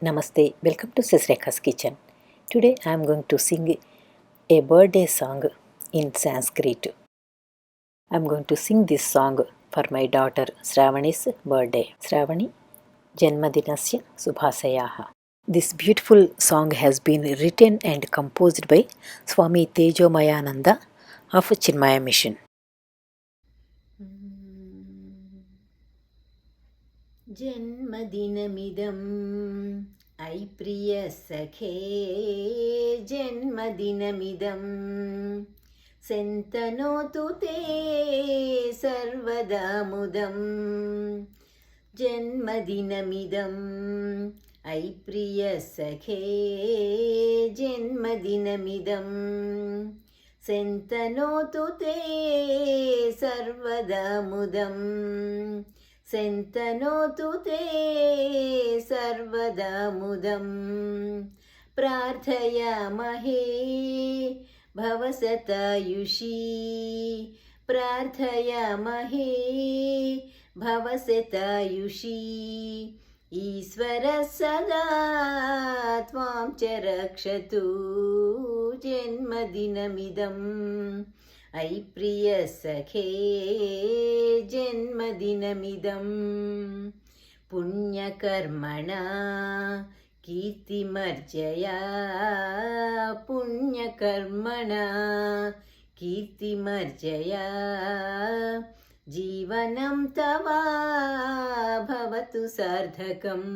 Namaste, welcome to Sisreka's Kitchen. Today I am going to sing a birthday song in Sanskrit. I am going to sing this song for my daughter Shravani's birthday. Shravani, Janmadinasya Subhasayaha. This beautiful song has been written and composed by Swami Tejomayananda of Chinmaya Mission. जन्मदिनमिदम् ऐ प्रियसखे जन्मदिनमिदं सन्तनोतु ते सर्वदा मुदं जन्मदिनमिदम् ऐ प्रियसखे जन्मदिनमिदं सन्तनोतु ते सर्वदा मुदम् सन्तनोतु ते सर्वदा मुदं प्रार्थयामहे भवसतायुषी प्रार्थयामहे भवसतायुषी ईश्वरः सदा त्वां च रक्षतु जन्मदिनमिदम् ऐ प्रियसखे जन्मदिनमिदं पुण्यकर्मणा कीर्तिमर्जया पुण्यकर्मणा कीर्तिमर्जया जीवनं तव भवतु सार्थकम्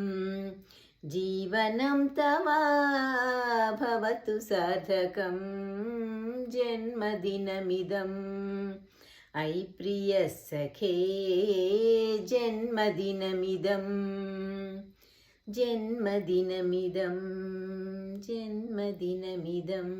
जीवनं तव भवतु सार्थकं जन्मदिनमिदम् ऐ प्रियसखे जन्मदिनमिदं जन्मदिनमिदं जन्मदिनमिदम्